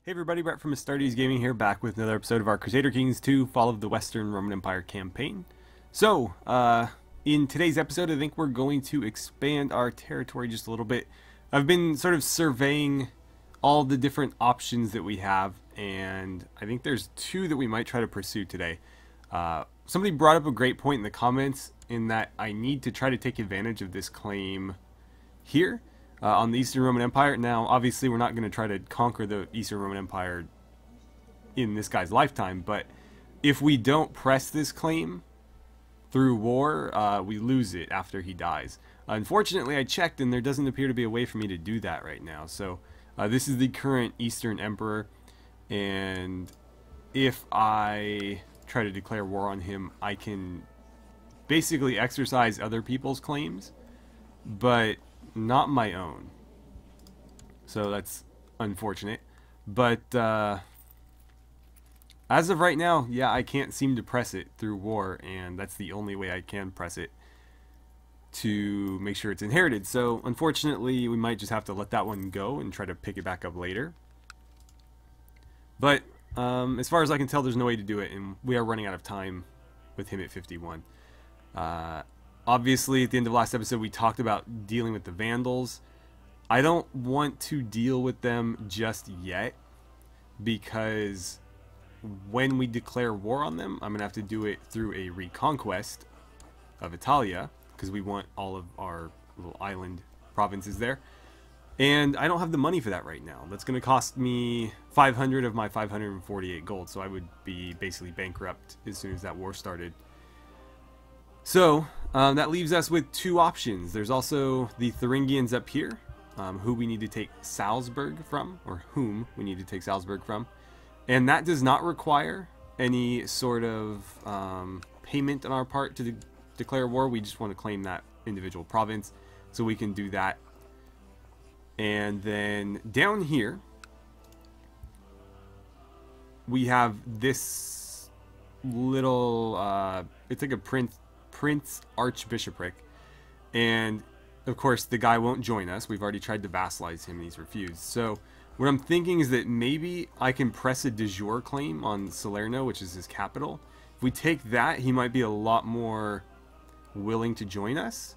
Hey everybody, Brett from AstartesGaming here, back with another episode of our Crusader Kings 2 Fall of the Western Roman Empire campaign. So, in today's episode, I think we're going to expand our territory just a little bit. I've been sort of surveying all the different options that we have, and I think there's two that we might try to pursue today. Somebody brought up a great point in the comments in that I need to try to take advantage of this claim here. On the Eastern Roman Empire. Now, obviously, we're not going to try to conquer the Eastern Roman Empire in this guy's lifetime, but if we don't press this claim through war, we lose it after he dies. Unfortunately, I checked, and there doesn't appear to be a way for me to do that right now. So, this is the current Eastern Emperor, and if I try to declare war on him, I can basically exercise other people's claims, but not my own. So that's unfortunate. But as of right now, yeah, I can't seem to press it through war, and that's the only way I can press it to make sure it's inherited. So unfortunately, we might just have to let that one go and try to pick it back up later. But as far as I can tell, there's no way to do it, and we are running out of time with him at 51. Obviously, at the end of last episode, we talked about dealing with the Vandals. I don't want to deal with them just yet, because when we declare war on them, I'm going to have to do it through a reconquest of Italia, because we want all of our little island provinces there. And I don't have the money for that right now. That's going to cost me 500 of my 548 gold, so I would be basically bankrupt as soon as that war started. So, that leaves us with two options. There's also the Thuringians up here, who we need to take Salzburg from, or whom we need to take Salzburg from. And that does not require any sort of payment on our part to declare war. We just want to claim that individual province, so we can do that. And then down here, we have this little, it's like a Prince Archbishopric, and of course the guy won't join us. We've already tried to vassalize him and he's refused. So what I'm thinking is that maybe I can press a de jure claim on Salerno, which is his capital. If we take that, he might be a lot more willing to join us,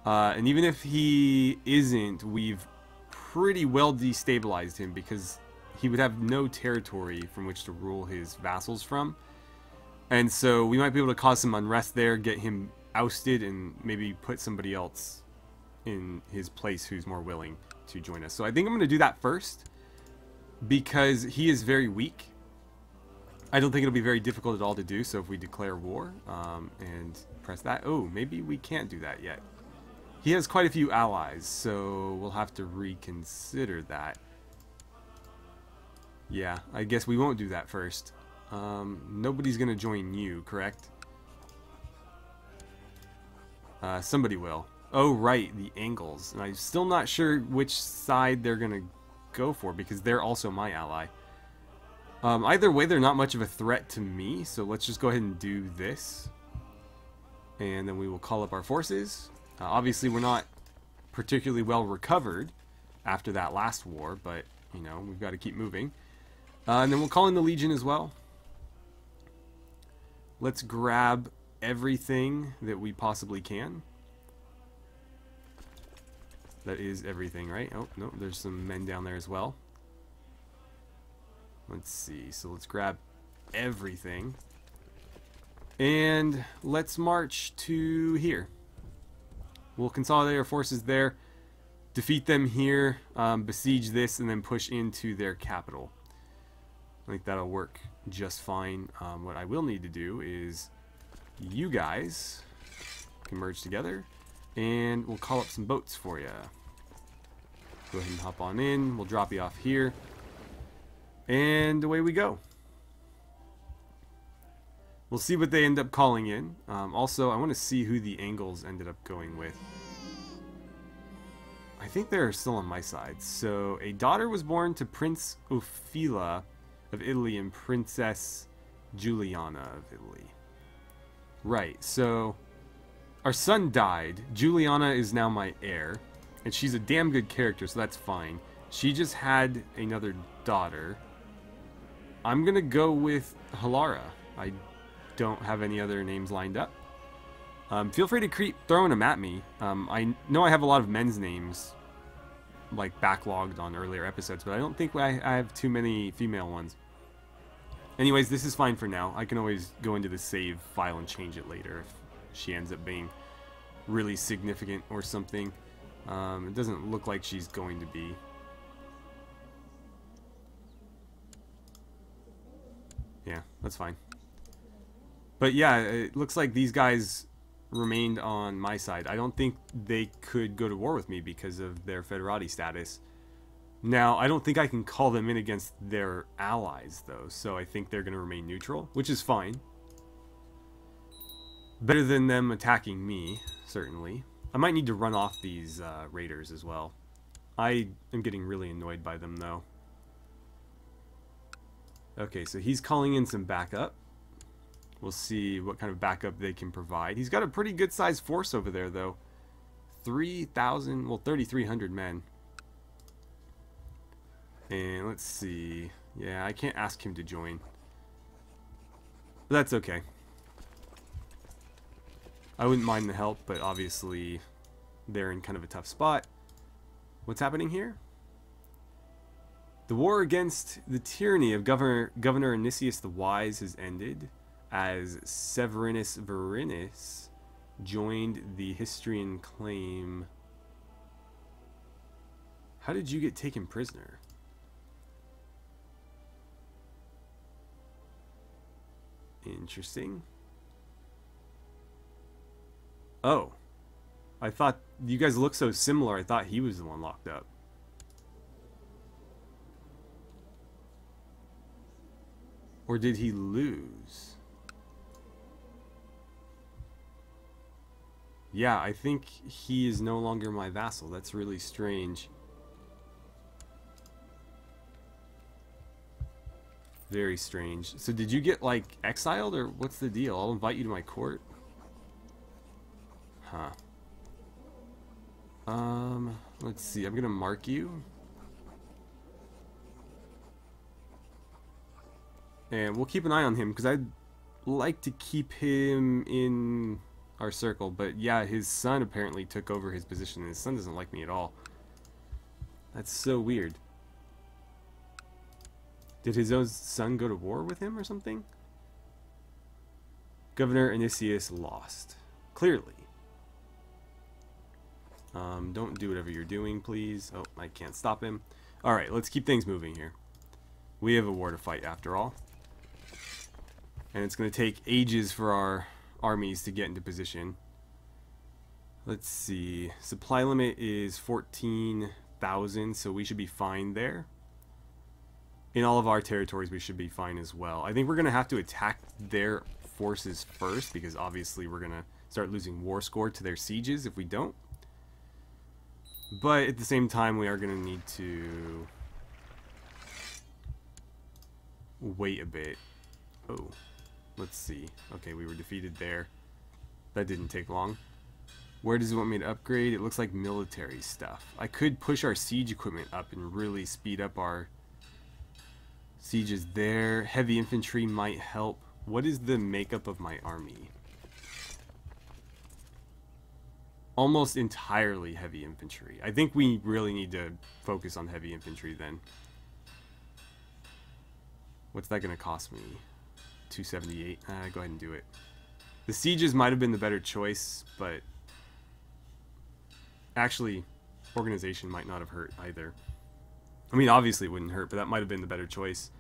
and even if he isn't, we've pretty well destabilized him, because he would have no territory from which to rule his vassals from. And so we might be able to cause some unrest there, get him ousted, and maybe put somebody else in his place who's more willing to join us. So I think I'm going to do that first, because he is very weak. I don't think it'll be very difficult at all to do, so if we declare war and press that... Oh, maybe we can't do that yet. He has quite a few allies, so we'll have to reconsider that. Yeah, I guess we won't do that first. Nobody's gonna join you, correct? Somebody will. Oh, right, the Angles. And I'm still not sure which side they're gonna go for, because they're also my ally. Either way, they're not much of a threat to me, so let's just go ahead and do this. And then we will call up our forces. Obviously, we're not particularly well recovered after that last war, but, you know, we've got to keep moving. And then we'll call in the Legion as well. Let's grab everything that we possibly can. That is everything, right? Oh, no, there's some men down there as well. Let's see. So let's grab everything. And let's march to here. We'll consolidate our forces there, defeat them here, besiege this, and then push into their capital. I think that'll work just fine. What I will need to do is you guys can merge together, and we'll call up some boats for you. Go ahead and hop on in. We'll drop you off here, and away we go. We'll see what they end up calling in. Also, I want to see who the Angles ended up going with. I think they're still on my side. So, a daughter was born to Prince Ophelia of Italy and Princess Juliana of Italy. Right, so our son died. Juliana is now my heir, and she's a damn good character, so that's fine. She just had another daughter. I'm gonna go with Halara. I don't have any other names lined up. Feel free to keep throwing them at me. I know I have a lot of men's names, like, backlogged on earlier episodes, but I don't think I have too many female ones. Anyways, this is fine for now. I can always go into the save file and change it later if she ends up being really significant or something. It doesn't look like she's going to be. Yeah, that's fine. But yeah, it looks like these guys remained on my side. I don't think they could go to war with me because of their federati status. Now, I don't think I can call them in against their allies, though, so I think they're going to remain neutral, which is fine. Better than them attacking me, certainly. I might need to run off these raiders as well. I am getting really annoyed by them, though. Okay, so he's calling in some backup. We'll see what kind of backup they can provide. He's got a pretty good-sized force over there, though. 3,000, well, 3,300 men. And let's see. Yeah, I can't ask him to join. But that's okay. I wouldn't mind the help, but obviously they're in kind of a tough spot. What's happening here? The war against the tyranny of Governor Anicius the Wise has ended, as Severinus Verinus joined the Histrian claim. How did you get taken prisoner? Interesting. Oh. I thought you guys look so similar, I thought he was the one locked up. Or did he lose? Yeah, I think he is no longer my vassal. That's really strange. Very strange. So did you get, like, exiled, or what's the deal? I'll invite you to my court. Huh. Let's see. I'm gonna mark you. And we'll keep an eye on him, because I'd like to keep him in our circle. But yeah, his son apparently took over his position, and his son doesn't like me at all. That's so weird. Did his own son go to war with him or something? Governor Anicius lost. Clearly. Don't do whatever you're doing, please. Oh, I can't stop him. Alright, let's keep things moving here. We have a war to fight after all. And it's going to take ages for our armies to get into position. Let's see. Supply limit is 14,000, so we should be fine there. In all of our territories, we should be fine as well. I think we're going to have to attack their forces first, because obviously we're going to start losing war score to their sieges if we don't. But at the same time, we are going to need to wait a bit. Oh, let's see. Okay, we were defeated there. That didn't take long. Where does it want me to upgrade? It looks like military stuff. I could push our siege equipment up and really speed up our sieges there. Heavy infantry might help. What is the makeup of my army? Almost entirely heavy infantry. I think we really need to focus on heavy infantry then. What's that going to cost me? 278. Go ahead and do it. The sieges might have been the better choice, but actually, organization might not have hurt either. I mean, obviously it wouldn't hurt, but that might have been the better choice.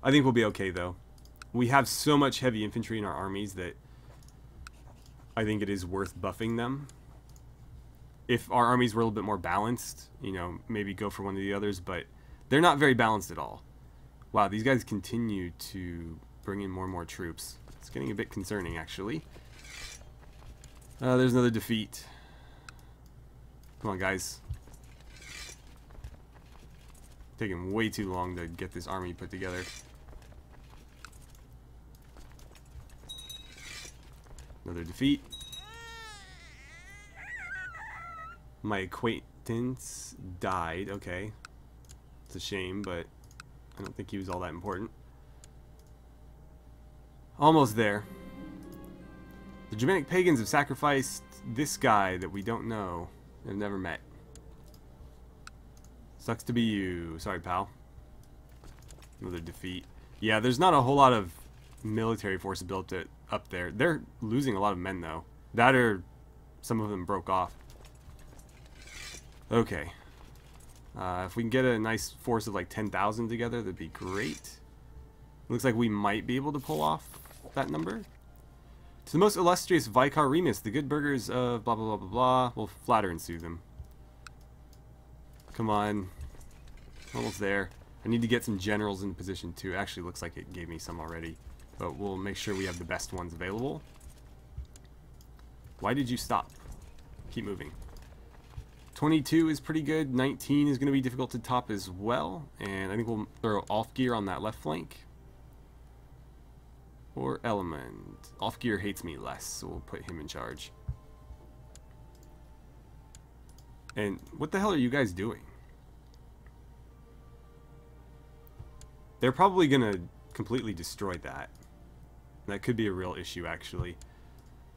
I think we'll be okay, though. We have so much heavy infantry in our armies that I think it is worth buffing them. If our armies were a little bit more balanced, you know, maybe go for one of the others, but they're not very balanced at all. Wow, these guys continue to bring in more and more troops. It's getting a bit concerning, actually. There's another defeat. Come on, guys. Taking way too long to get this army put together. Another defeat. My acquaintance died. Okay. It's a shame, but I don't think he was all that important. Almost there. The Germanic pagans have sacrificed this guy that we don't know and have never met. Sucks to be you. Sorry, pal. Another defeat. Yeah, there's not a whole lot of military force built up there. They're losing a lot of men, though. That or some of them broke off. Okay. If we can get a nice force of like 10,000 together, that'd be great. Looks like we might be able to pull off that number. To the most illustrious Vicar Remus, the good burghers of blah blah blah blah blah. We'll flatter and soothe them. Come on. Almost there. I need to get some generals in position too. Actually, looks like it gave me some already. But we'll make sure we have the best ones available. Why did you stop? Keep moving. 22 is pretty good. 19 is going to be difficult to top as well. And I think we'll throw off gear on that left flank. Or element. Off gear hates me less, so we'll put him in charge. And what the hell are you guys doing? They're probably going to completely destroy that. That could be a real issue, actually.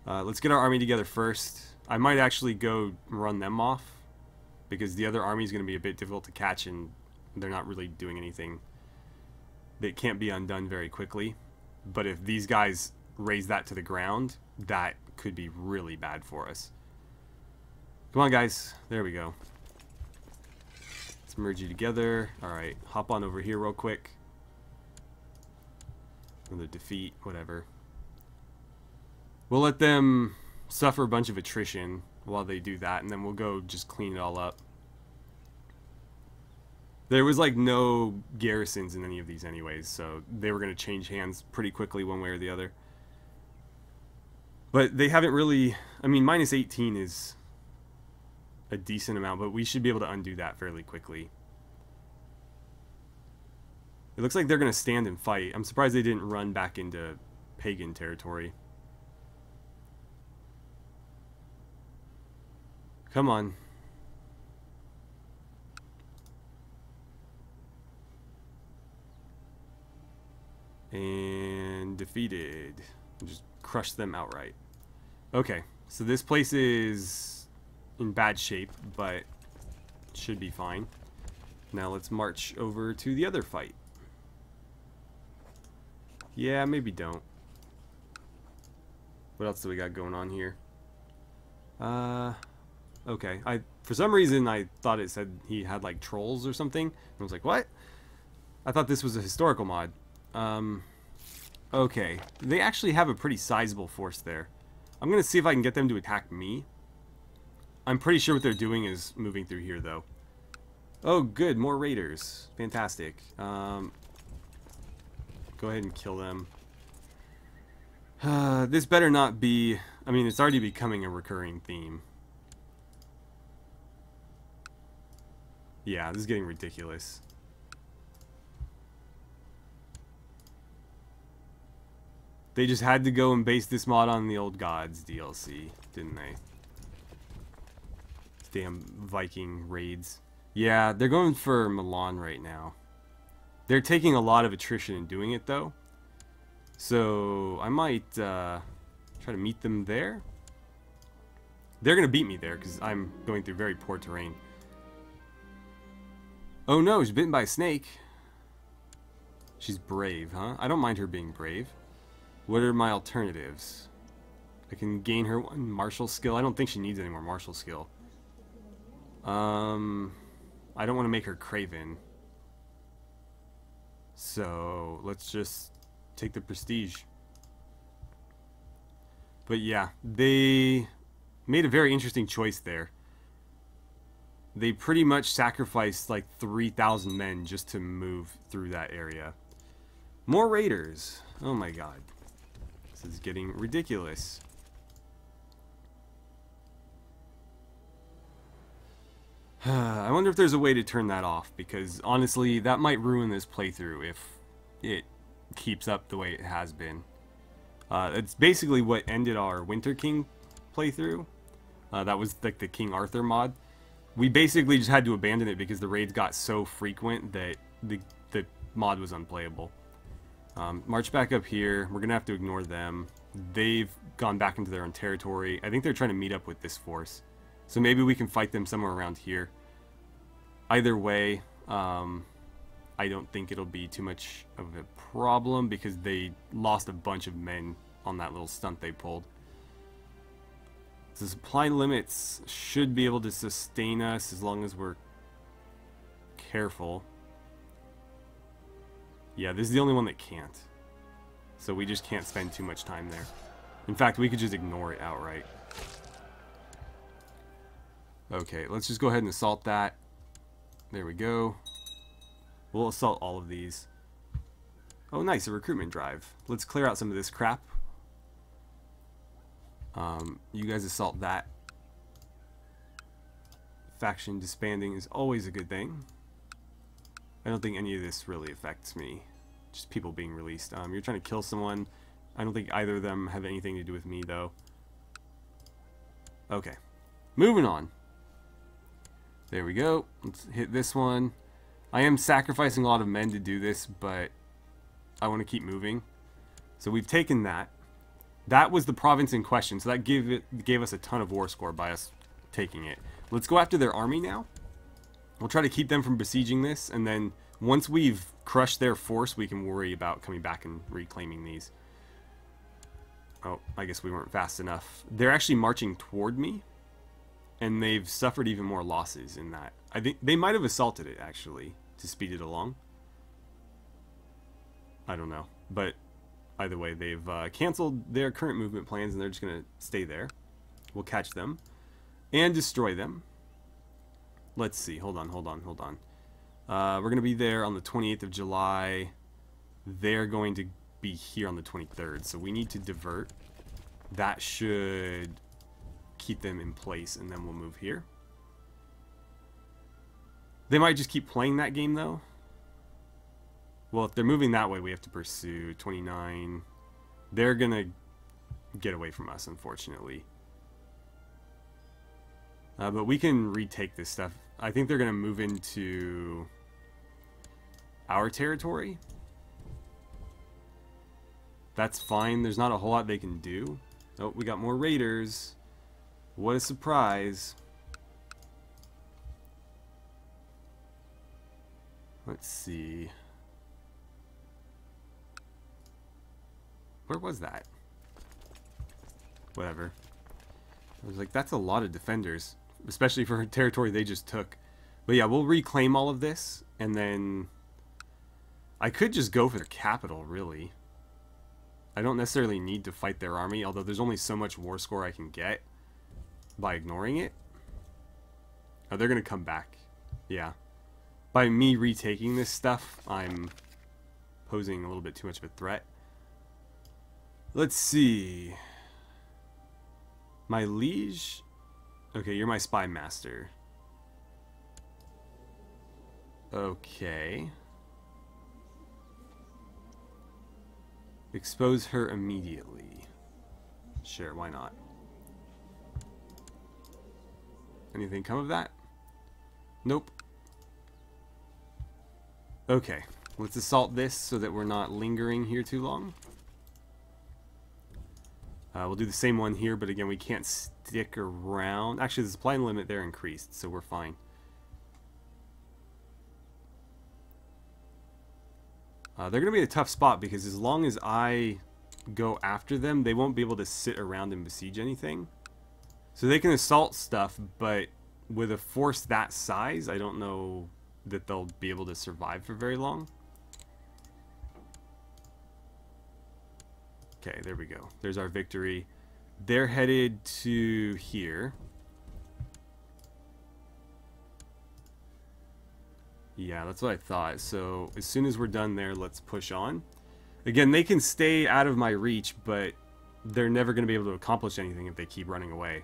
Let's get our army together first. I might actually go run them off, because the other army is going to be a bit difficult to catch, and they're not really doing anything that can't be undone very quickly. But if these guys raise that to the ground, that could be really bad for us. Come on, guys. There we go. Let's merge you together. Alright, hop on over here real quick. Another defeat, whatever. We'll let them suffer a bunch of attrition while they do that, and then we'll go just clean it all up. There was like no garrisons in any of these anyways, so they were going to change hands pretty quickly one way or the other. But they haven't really... I mean, minus 18 is a decent amount, but we should be able to undo that fairly quickly. It looks like they're going to stand and fight. I'm surprised they didn't run back into pagan territory. Come on. And defeated. Just crush them outright. Okay, so this place is in bad shape, but should be fine. Now let's march over to the other fight. Yeah, maybe don't. What else do we got going on here? Okay. For some reason I thought it said he had like trolls or something. I was like, what? I thought this was a historical mod. Okay. They actually have a pretty sizable force there. I'm gonna see if I can get them to attack me. I'm pretty sure what they're doing is moving through here, though. Oh, good. More raiders. Fantastic. Go ahead and kill them. This better not be... I mean, it's already becoming a recurring theme. Yeah, this is getting ridiculous. They just had to go and base this mod on the Old Gods DLC, didn't they? Damn Viking raids. Yeah, they're going for Milan right now. They're taking a lot of attrition in doing it, though. So, I might try to meet them there. They're going to beat me there, because I'm going through very poor terrain. Oh no, she's bitten by a snake. She's brave, huh? I don't mind her being brave. What are my alternatives? I can gain her one martial skill. I don't think she needs any more martial skill. I don't want to make her craven. So, let's just take the prestige. But yeah, they made a very interesting choice there. They pretty much sacrificed like 3,000 men just to move through that area. More raiders. Oh my god. This is getting ridiculous. I wonder if there's a way to turn that off, because honestly, that might ruin this playthrough if it keeps up the way it has been. It's basically what ended our Winter King playthrough. That was like the King Arthur mod. We basically just had to abandon it because the raids got so frequent that the mod was unplayable. March back up here. We're going to have to ignore them. They've gone back into their own territory. I think they're trying to meet up with this force. So maybe we can fight them somewhere around here. Either way, I don't think it'll be too much of a problem because they lost a bunch of men on that little stunt they pulled. The supply limits should be able to sustain us as long as we're careful. Yeah, this is the only one that can't. So we just can't spend too much time there. In fact, we could just ignore it outright. Okay, let's just go ahead and assault that. There we go. We'll assault all of these. Oh, nice, a recruitment drive. Let's clear out some of this crap. You guys assault that. Faction disbanding is always a good thing. I don't think any of this really affects me. Just people being released. You're trying to kill someone. I don't think either of them have anything to do with me, though. Okay. Moving on. There we go. Let's hit this one. I am sacrificing a lot of men to do this, but I want to keep moving. So we've taken that. That was the province in question, so that gave us a ton of war score by us taking it. Let's go after their army now. We'll try to keep them from besieging this, and then once we've crushed their force, we can worry about coming back and reclaiming these. Oh, I guess we weren't fast enough. They're actually marching toward me, and they've suffered even more losses in that. I think they might have assaulted it, actually, to speed it along. I don't know, but either way, they've canceled their current movement plans, and they're just going to stay there. We'll catch them and destroy them. Let's see. Hold on. We're going to be there on the 28th of July. They're going to be here on the 23rd, so we need to divert. That should keep them in place, and then we'll move here. They might just keep playing that game, though. Well, if they're moving that way, we have to pursue 29. They're going to get away from us, unfortunately. But we can retake this stuff. I think they're going to move into our territory. That's fine. There's not a whole lot they can do. Oh, we got more raiders. What a surprise. Let's see. Where was that? Whatever. I was like, that's a lot of defenders, especially for a territory they just took. But yeah, we'll reclaim all of this, and then I could just go for their capital, really. I don't necessarily need to fight their army, although there's only so much war score I can get by ignoring it. Oh, they're going to come back. Yeah. By me retaking this stuff, I'm posing a little bit too much of a threat. Let's see. My liege? Okay, you're my spy master. Okay. Expose her immediately. Sure, why not? Anything come of that? Nope. Okay, let's assault this so that we're not lingering here too long. We'll do the same one here, but again, we can't stick around. Actually, the supply limit there increased, so we're fine. They're going to be a tough spot because as long as I go after them, they won't be able to sit around and besiege anything. So they can assault stuff, but with a force that size, I don't know that they'll be able to survive for very long. Okay, there we go. There's our victory. They're headed to here. Yeah, that's what I thought. So as soon as we're done there, let's push on. Again, they can stay out of my reach, but they're never going to be able to accomplish anything if they keep running away.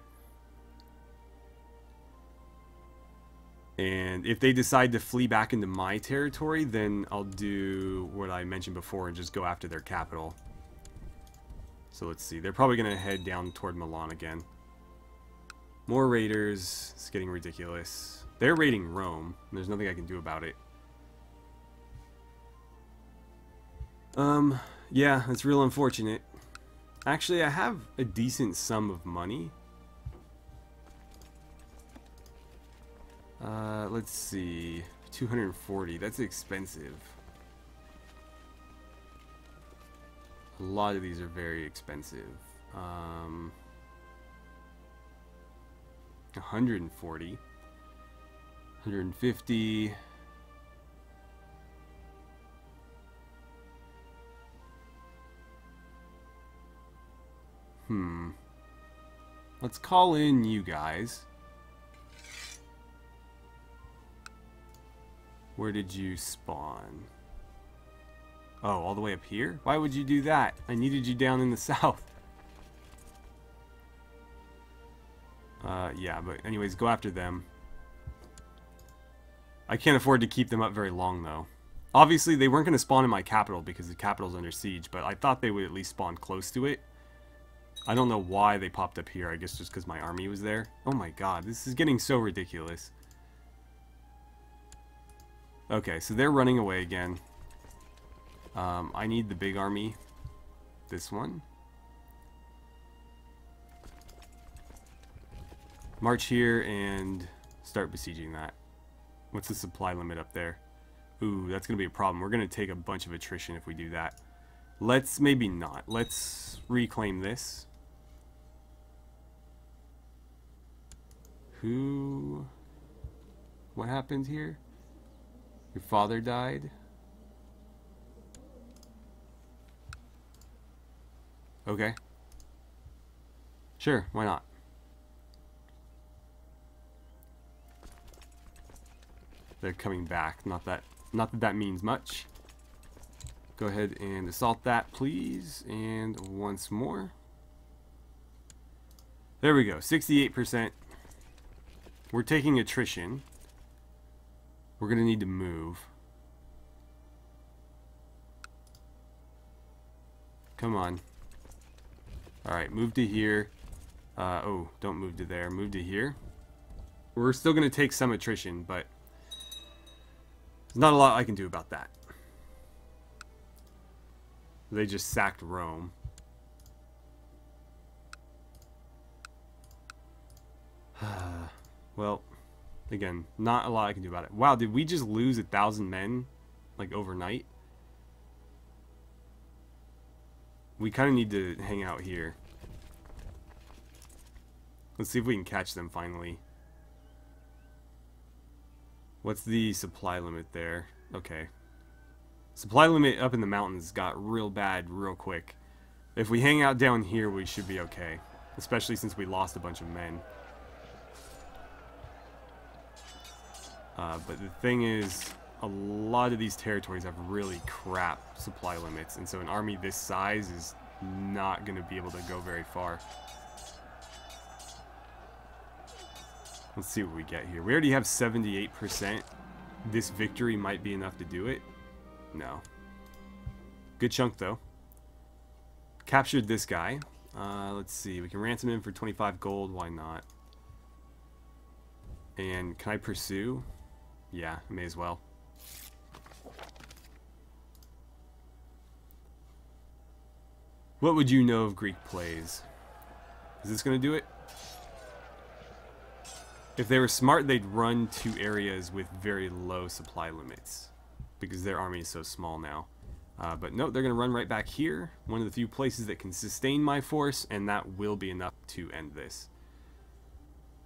And if they decide to flee back into my territory, then I'll do what I mentioned before and just go after their capital. So let's see. They're probably going to head down toward Milan again. More raiders. It's getting ridiculous. They're raiding Rome. There's nothing I can do about it. Yeah, it's real unfortunate. Actually, I have a decent sum of money. Let's see. 240. That's expensive. A lot of these are very expensive. 140. 150. Let's call in you guys. Where did you spawn? Oh, all the way up here? Why would you do that? I needed you down in the south. Yeah, but anyways, go after them. I can't afford to keep them up very long, though. Obviously, they weren't going to spawn in my capital because the capital's under siege, but I thought they would at least spawn close to it. I don't know why they popped up here. I guess just because my army was there. Oh my god, this is getting so ridiculous. Okay, so they're running away again. I need the big army. This one. March here and start besieging that. What's the supply limit up there? Ooh, that's going to be a problem. We're going to take a bunch of attrition if we do that. Let's maybe not. Let's reclaim this. Who? What happened here? Your father died? Okay. Sure, why not? They're coming back. Not that that means much. Go ahead and assault that, please. And once more. There we go. 68%. We're taking attrition. We're going to need to move. Come on. Alright, move to here. Oh, don't move to there. Move to here. We're still going to take some attrition, but there's not a lot I can do about that. They just sacked Rome. Well, again, not a lot I can do about it. Wow, did we just lose 1,000 men, like, overnight? We kind of need to hang out here. Let's see if we can catch them finally. What's the supply limit there? Okay. Supply limit up in the mountains got real bad real quick. If we hang out down here, we should be okay. Especially since we lost a bunch of men. But the thing is, a lot of these territories have really crap supply limits, and so an army this size is not going to be able to go very far. Let's see what we get here. We already have 78%. This victory might be enough to do it. No. Good chunk, though. Captured this guy. Let's see. We can ransom him for 25 gold. Why not? And can I pursue? Yeah, I may as well. What would you know of Greek plays? Is this going to do it? If they were smart, they'd run to areas with very low supply limits, because their army is so small now. But no, they're going to run right back here, one of the few places that can sustain my force, and that will be enough to end this.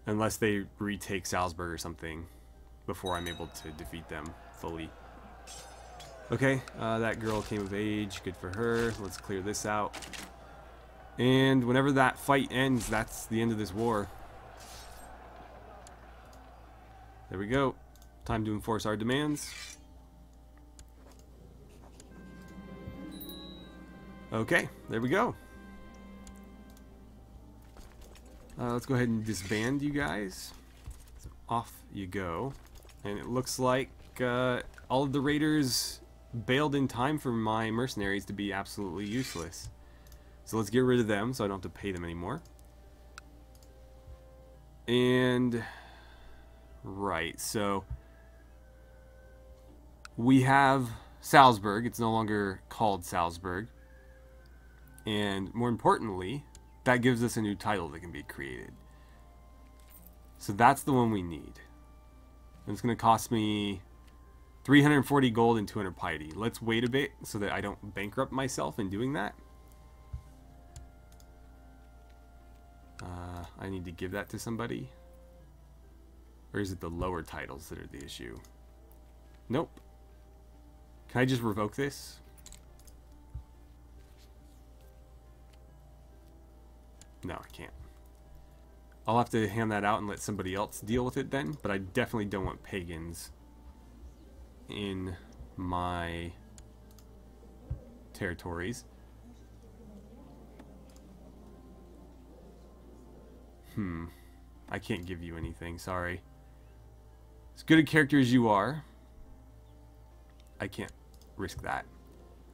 Unless they retake Salzburg or something before I'm able to defeat them fully. Okay, that girl came of age, good for her. Let's clear this out. And whenever that fight ends, that's the end of this war. There we go. Time to enforce our demands. Okay, there we go. Let's go ahead and disband you guys. So off you go. And it looks like all of the raiders bailed in time for my mercenaries to be absolutely useless. So let's get rid of them so I don't have to pay them anymore. And right, so we have Salzburg. It's no longer called Salzburg. And more importantly, that gives us a new title that can be created. So that's the one we need. And it's going to cost me 340 gold and 200 piety. Let's wait a bit so that I don't bankrupt myself in doing that. I need to give that to somebody. Or is it the lower titles that are the issue? Nope. Can I just revoke this? No, I can't. I'll have to hand that out and let somebody else deal with it then, but I definitely don't want pagans in my territories. I can't give you anything, sorry. As good a character as you are, I can't risk that.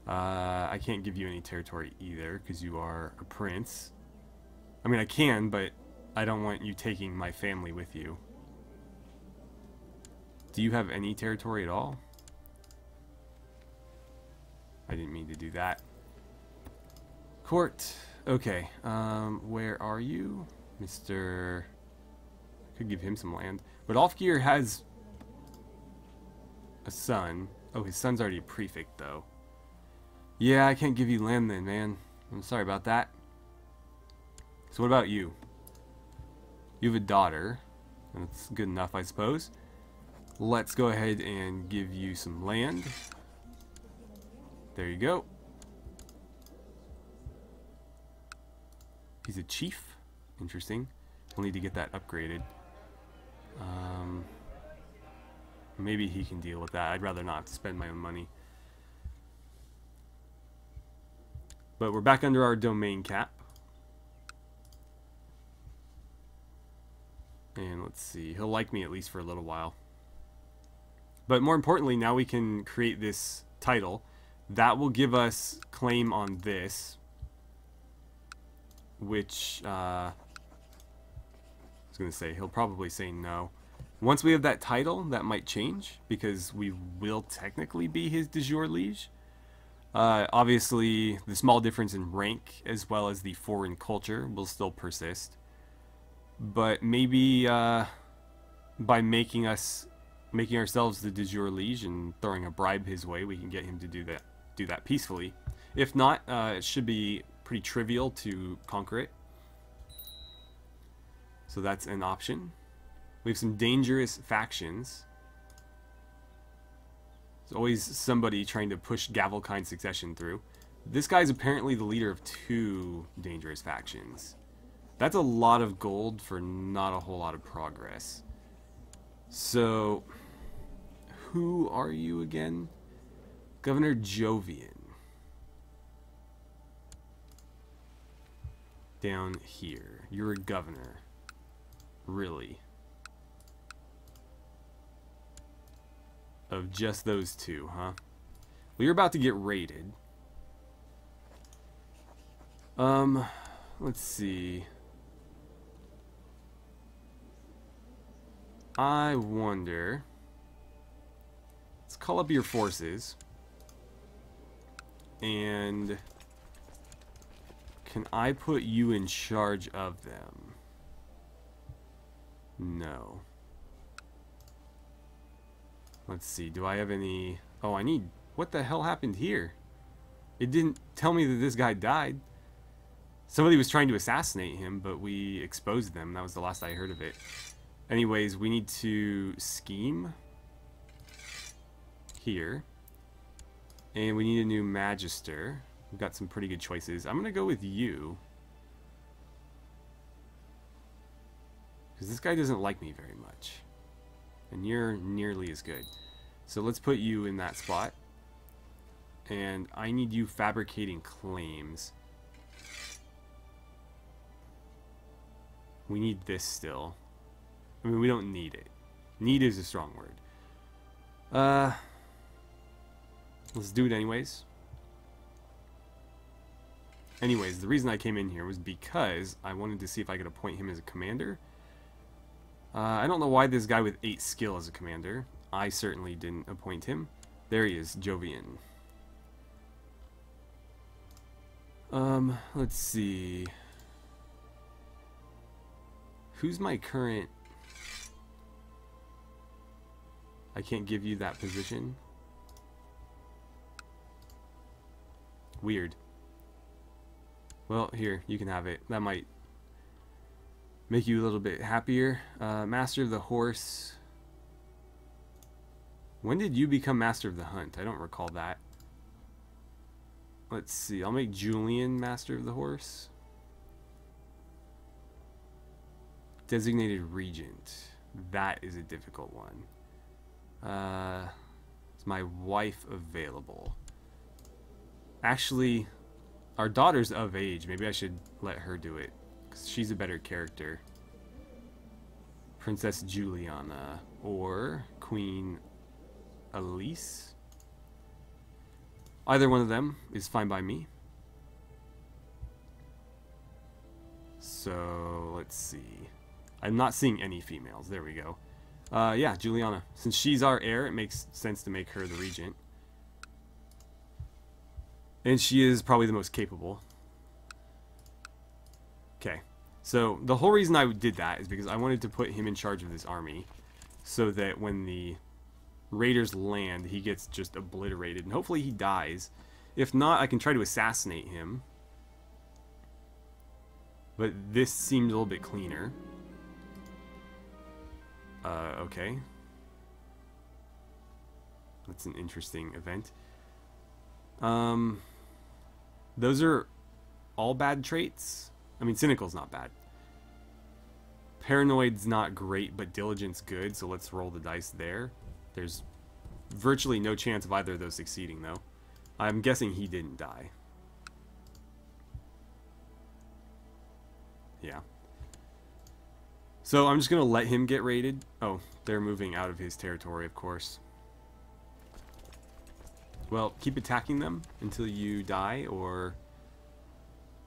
I can't give you any territory either, because you are a prince. I mean, I can, but I don't want you taking my family with you. Do you have any territory at all? I didn't mean to do that. Court. Okay. Where are you? Mr. Could give him some land. But Alfgeir has a son. Oh, his son's already a prefect, though. Yeah, I can't give you land then, man. I'm sorry about that. So what about you? You have a daughter. That's good enough, I suppose. Let's go ahead and give you some land. There you go. He's a chief. Interesting. We'll need to get that upgraded. Maybe he can deal with that. I'd rather not spend my own money. But we're back under our domain cap. And let's see. He'll like me at least for a little while. But more importantly, now we can create this title. That will give us claim on this. Which, I was going to say, he'll probably say no. Once we have that title, that might change, because we will technically be his de jure liege. Obviously, the small difference in rank, as well as the foreign culture, will still persist. But maybe by making ourselves the de jure liege and throwing a bribe his way, we can get him to do that peacefully. If not, it should be pretty trivial to conquer it. So that's an option. We have some dangerous factions. There's always somebody trying to push Gavelkind succession through. This guy's apparently the leader of 2 dangerous factions. That's a lot of gold for not a whole lot of progress. So, who are you again? Governor Jovian. Down here. You're a governor. Really? Of just those 2, huh? Well, you're about to get raided. Let's see. I wonder. Let's call up your forces. And can I put you in charge of them? No. Let's see, do I have any... Oh, I need... What the hell happened here? It didn't tell me that this guy died. Somebody was trying to assassinate him, but we exposed them. That was the last I heard of it. Anyways, we need to scheme here. And we need a new magister. We've got some pretty good choices. I'm going to go with you. Because this guy doesn't like me very much. And you're nearly as good. So let's put you in that spot. And I need you fabricating claims. We need this still. I mean, we don't need it. Need is a strong word. Let's do it anyways. Anyways, the reason I came in here was because I wanted to see if I could appoint him as a commander. I don't know why this guy with 8 skill is a commander. I certainly didn't appoint him. There he is, Jovian. Let's see. Who's my current... I can't give you that position. Weird. Well, here, you can have it. That might make you a little bit happier. Master of the Horse. When did you become Master of the Hunt? I don't recall that. Let's see. I'll make Julian Master of the Horse. Designated Regent. That is a difficult one. Is my wife available? Actually, our daughter's of age. Maybe I should let her do it, because she's a better character. Princess Juliana or Queen Elise. Either one of them is fine by me. So, let's see. I'm not seeing any females. There we go. Yeah, Juliana. Since she's our heir, it makes sense to make her the regent. And she is probably the most capable. Okay. So, the whole reason I did that is because I wanted to put him in charge of this army, so that when the raiders land, he gets just obliterated, and hopefully he dies. If not, I can try to assassinate him. But this seemed a little bit cleaner. Okay. That's an interesting event. Those are all bad traits. I mean, cynical's not bad. Paranoid's not great, but diligent's good, so let's roll the dice there. There's virtually no chance of either of those succeeding, though. I'm guessing he didn't die. Yeah. So I'm just going to let him get raided. Oh, they're moving out of his territory, of course. Well, keep attacking them until you die, or...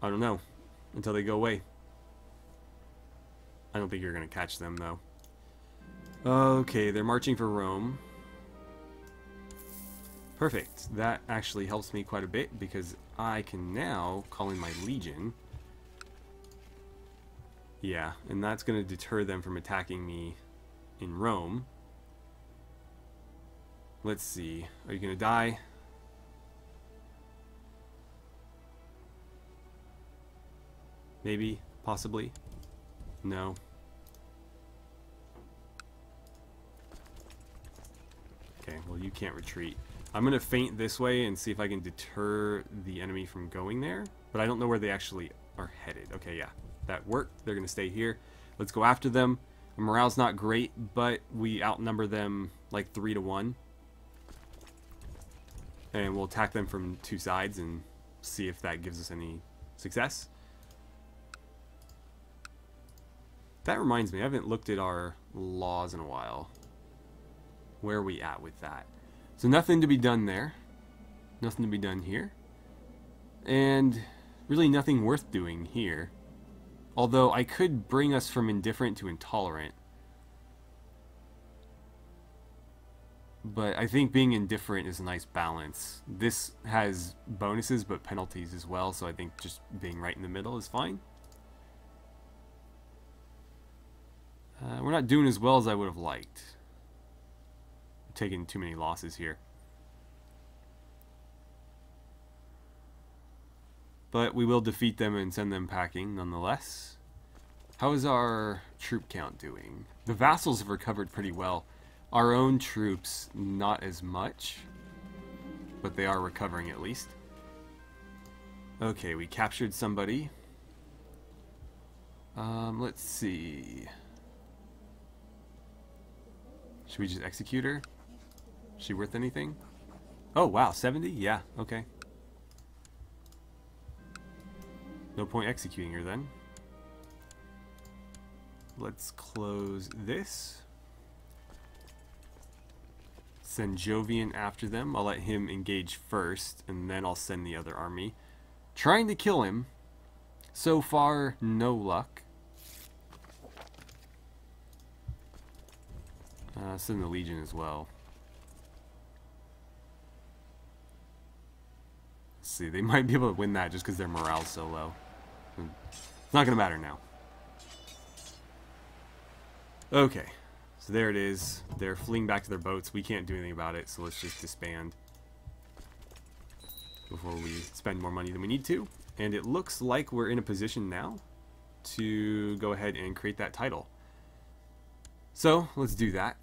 I don't know. Until they go away. I don't think you're going to catch them, though. Okay, they're marching for Rome. Perfect. That actually helps me quite a bit, because I can now call in my legion. Yeah, and that's going to deter them from attacking me in Rome. Let's see. Are you going to die? Maybe. Possibly. No. Okay, well you can't retreat. I'm going to feint this way and see if I can deter the enemy from going there. But I don't know where they actually are headed. Okay, yeah. That worked. They're going to stay here. Let's go after them. Our morale's not great, but we outnumber them like 3 to 1. And we'll attack them from 2 sides and see if that gives us any success. That reminds me, I haven't looked at our laws in a while. Where are we at with that? So nothing to be done there. Nothing to be done here. And really nothing worth doing here. Although I could bring us from indifferent to intolerant. But I think being indifferent is a nice balance. This has bonuses but penalties as well, so I think just being right in the middle is fine. We're not doing as well as I would have liked. We're taking too many losses here. But we will defeat them and send them packing nonetheless. How is our troop count doing? The vassals have recovered pretty well. Our own troops, not as much. But they are recovering at least. Okay, we captured somebody. Let's see. Should we just execute her? Is she worth anything? Oh, wow, 70? Yeah, okay. No point executing her then. Let's close this. Send Jovian after them. I'll let him engage first, and then I'll send the other army. Trying to kill him. So far, no luck. Send the Legion as well. Let's see, they might be able to win that just because their morale's so low. It's not going to matter now. Okay, so there it is. They're fleeing back to their boats. We can't do anything about it, so let's just disband before we spend more money than we need to. And it looks like we're in a position now to go ahead and create that title. So let's do that.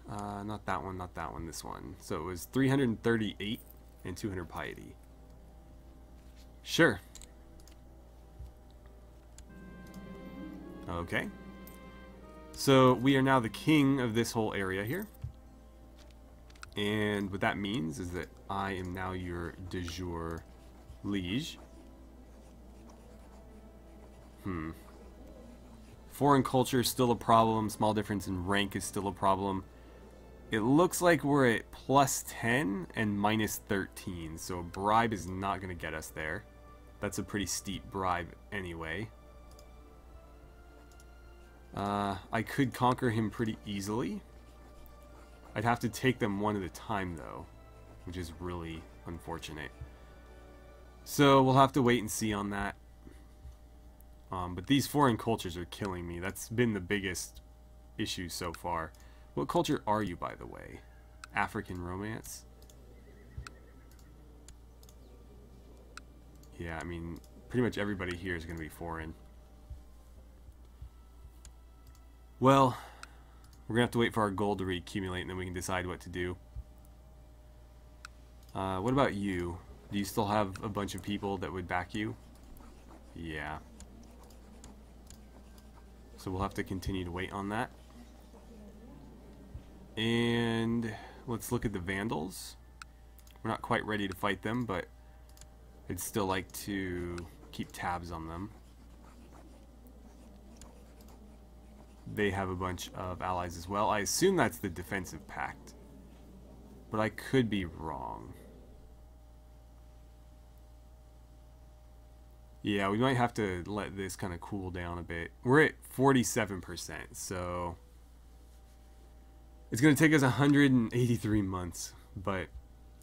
Not that one, not that one, this one. So it was 338 and 200 piety. Sure. Okay. So we are now the king of this whole area here. And what that means is that I am now your de jure liege. Foreign culture is still a problem. Small difference in rank is still a problem. It looks like we're at plus 10 and minus 13. So a bribe is not going to get us there. That's a pretty steep bribe anyway. I could conquer him pretty easily. I'd have to take them one at a time though, which is really unfortunate. So we'll have to wait and see on that. But these foreign cultures are killing me. That's been the biggest issue so far. What culture are you, by the way? African Romance? Yeah, I mean, pretty much everybody here is going to be foreign. Well, we're going to have to wait for our gold to reaccumulate and then we can decide what to do. What about you? Do you still have a bunch of people that would back you? Yeah. So we'll have to continue to wait on that. And let's look at the Vandals. We're not quite ready to fight them, but I'd still like to keep tabs on them. They have a bunch of allies as well. I assume that's the defensive pact, but I could be wrong. Yeah, we might have to let this kind of cool down a bit. We're at 47%, so it's going to take us 183 months, but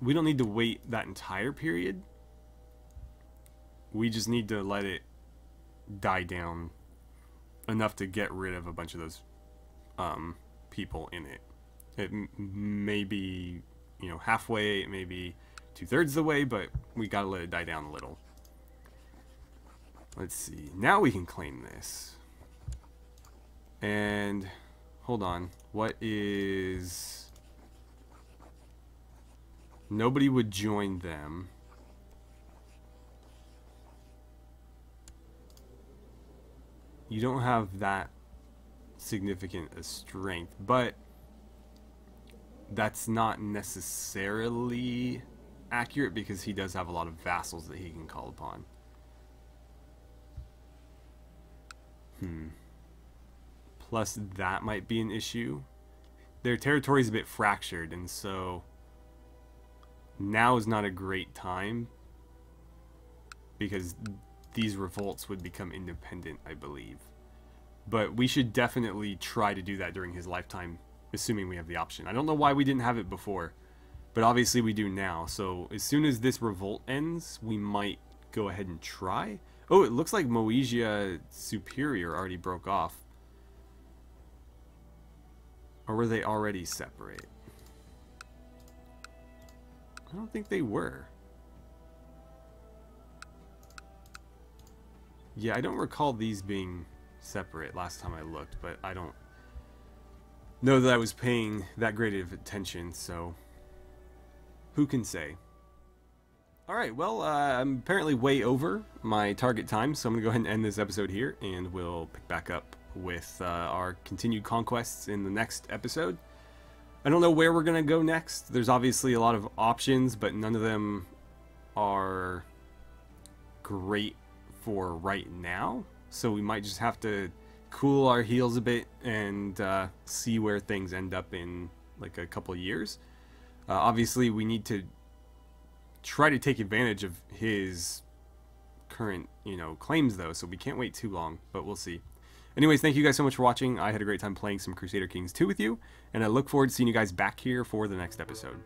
we don't need to wait that entire period. We just need to let it die down enough to get rid of a bunch of those people in it. It may be, you know, halfway, it may be 2/3 of the way, but we got to let it die down a little. Let's see. Now we can claim this. And hold on. What is... Nobody would join them. You don't have that significant a strength, but that's not necessarily accurate because he does have a lot of vassals that he can call upon. Plus, that might be an issue. Their territory is a bit fractured, and so now is not a great time because these revolts would become independent, I believe. But we should definitely try to do that during his lifetime, assuming we have the option. I don't know why we didn't have it before, but obviously we do now. So as soon as this revolt ends, we might go ahead and try. Oh, it looks like Moesia Superior already broke off. Or were they already separate? I don't think they were. Yeah, I don't recall these being separate last time I looked, but I don't know that I was paying that great of attention, so who can say? Alright, well, I'm apparently way over my target time, so I'm going to go ahead and end this episode here, and we'll pick back up with our continued conquests in the next episode. I don't know where we're going to go next. There's obviously a lot of options, but none of them are great for right now, so we might just have to cool our heels a bit and see where things end up in like a couple years. Obviously, we need to try to take advantage of his current, claims though, so we can't wait too long, but we'll see. Anyways, thank you guys so much for watching. I had a great time playing some Crusader Kings 2 with you, and I look forward to seeing you guys back here for the next episode.